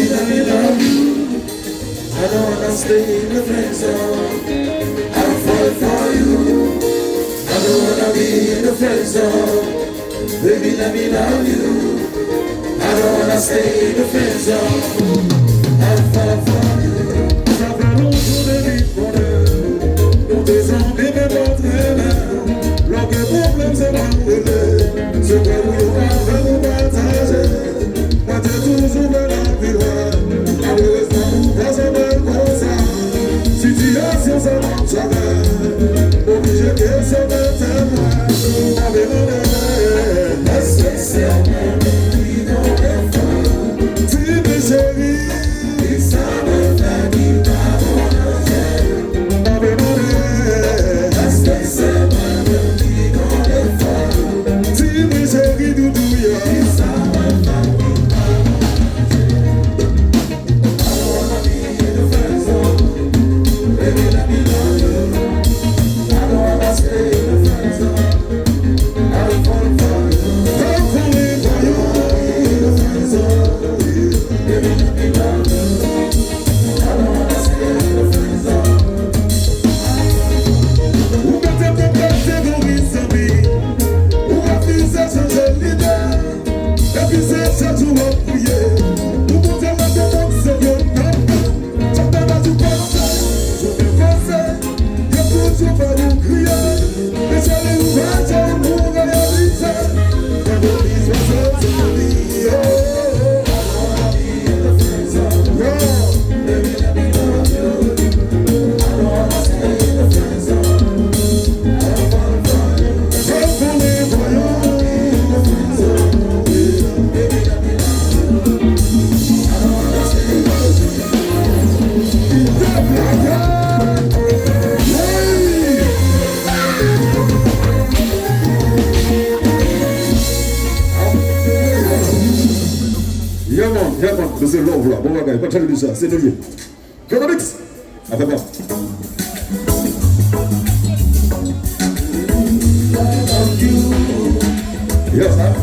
let me love you. I don't wanna stay in the friend zone. I'll fall for you. I don't wanna be in the friend zone. Baby, let me love you. I don't wanna stay in the friend zone. I'll fall for you. Ça fait longtemps de vivre pour nous. Nous descendons même pas très bien. L'autre problème c'est pas brûler. Ce que nous avons nous partager. Moi j'ai toujours de la plus loin. Malheureusement nous passons de comme ça. Situation ça marche jamais. Obligé que ça me témoigne. On va demander. Est-ce que c'est un qui nous défend? Tu me chéris. Ça me fait du mal au cœur. On va demander. Est-ce que c'est un qui nous défend? Tu me chéris doudou ya. Ça me fait du mal au cœur. I don't wanna be in the friend zone. Baby, let me love you. I don't wanna stay in the friend zone. I'll fall for you. I'll fall for you. In the friend zone. Baby, let me love you. I don't wanna stay in the friend zone. Ou peut-être catégorie s'habille. Ou refuser changer l'idée. Et puis c'est ça tout repouiller. Ou pour te mettre de mon sérieux. J'entends la tout passer. Je vais passer. Y'a toujours pas nous crier. Mais j'allais nous battre pour réaliser. Quand on dit soit ça, c'est la vie. I don't wanna be in the friend zone. Baby, let me love you. I don't wanna stay in the friend zone. I'll fall for you. I'll fall for you. In the friend zone. Baby, let me love you. I don't wanna stay in the friend zone. Yeah man, c'est love là, bon bagage, pas de ça, c'est nouveau. Chronomix, avec moi. Yes, hein?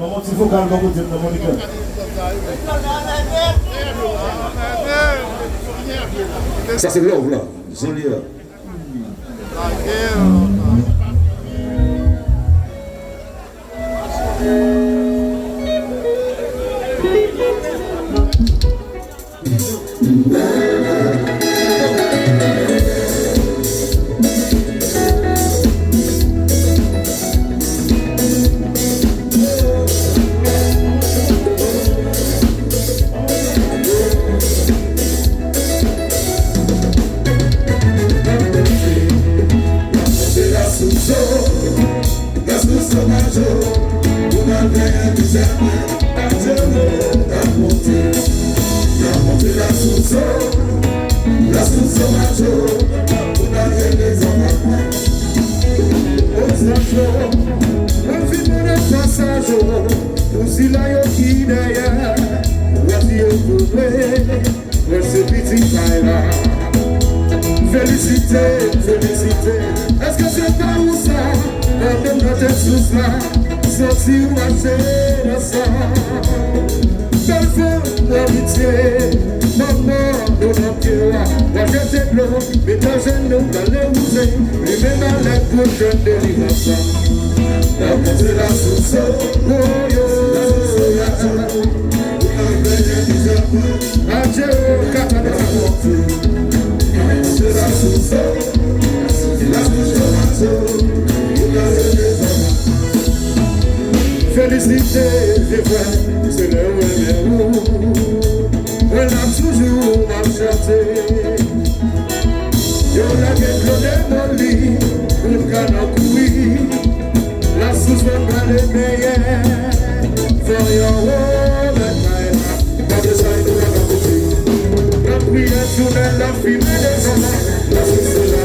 Comment tu faut calme comme vous dites dans mon cœur? Ça c'est love là, joli là. Félicité, félicité. Est-ce que c'est pas où ça? Dans notre sous là, sorti ou assez de ça. Belle femme d'amitié, maman de notre cœur. Moi j'étais blanc, mais quand je nous dans les musées, les mêmes à la coupe de délivrance. La montée la source, oh yo, la source ya tout. Adieu, katana monte. C'est la source, félicité, c'est vrai, c'est le où on a toujours marché. Yo la guette de mon lit, un canard couille, la source va les meilleurs. For your whole life, pas de ça il doit la la prière sur la fille des hommes, la source est là.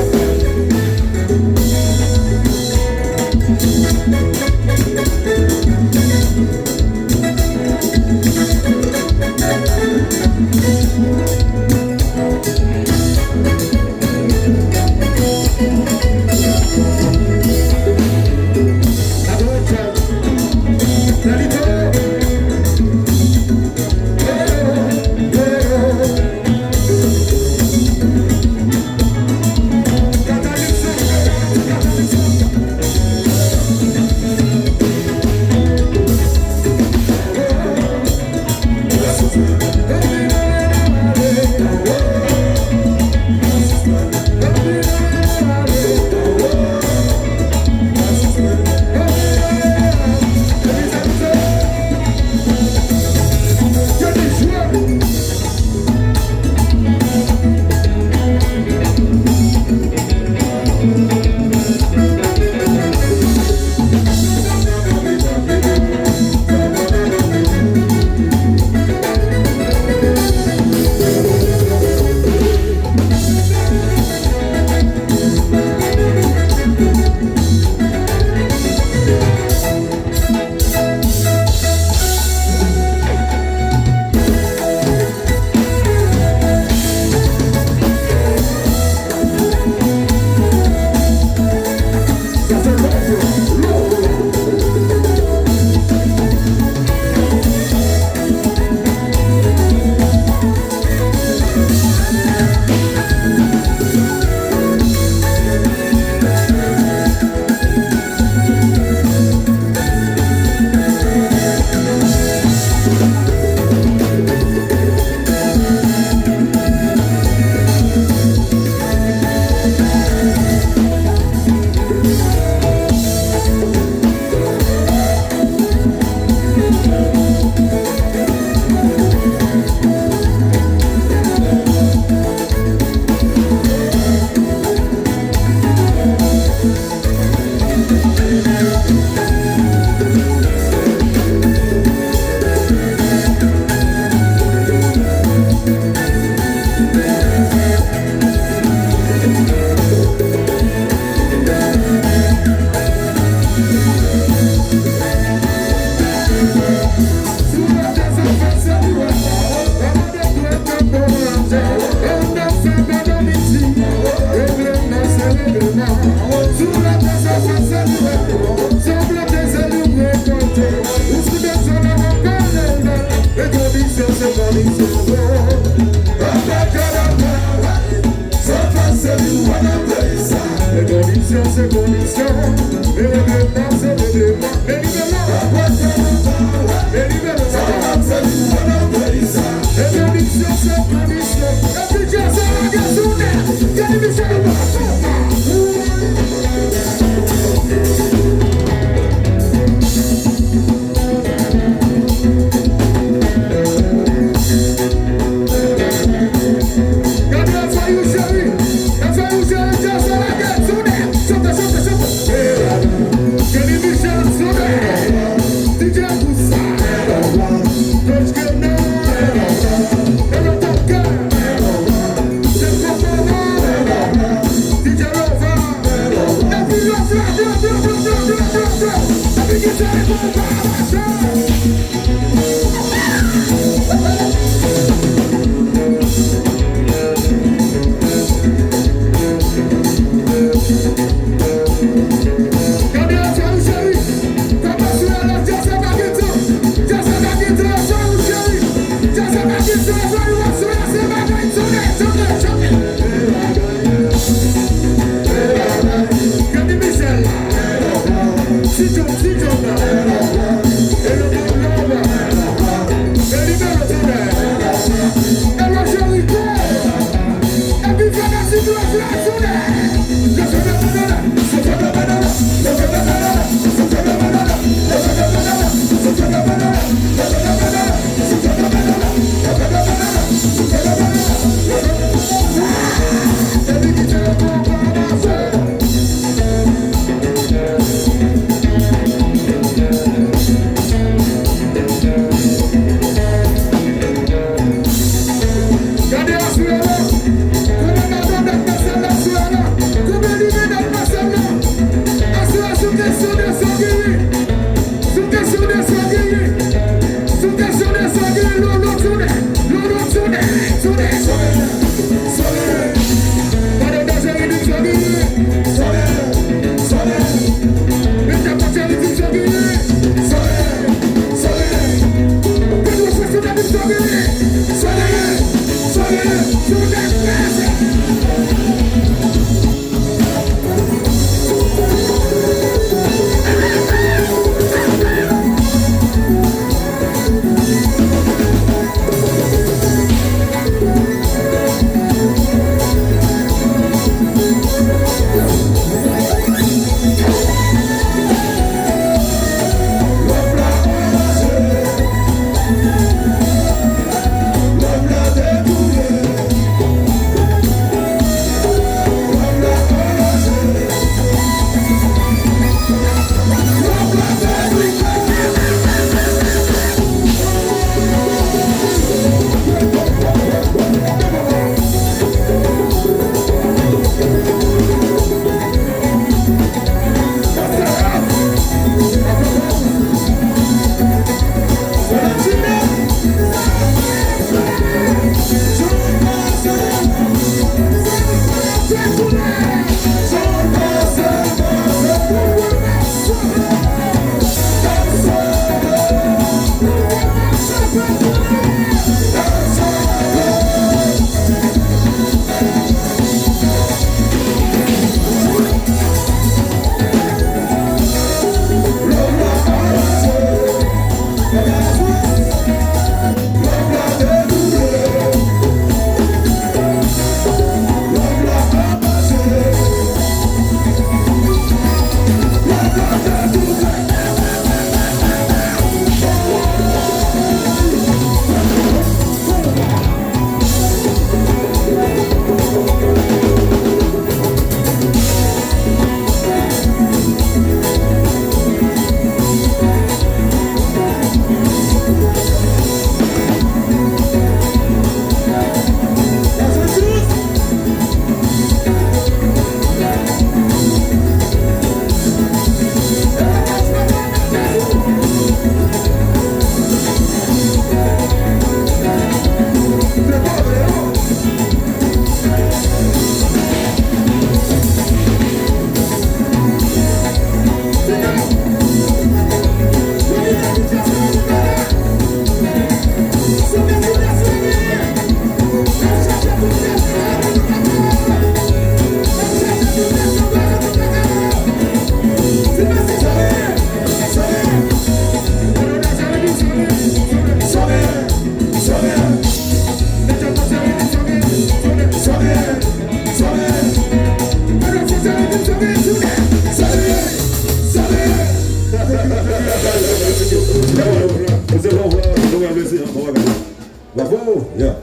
Bravo, yeah.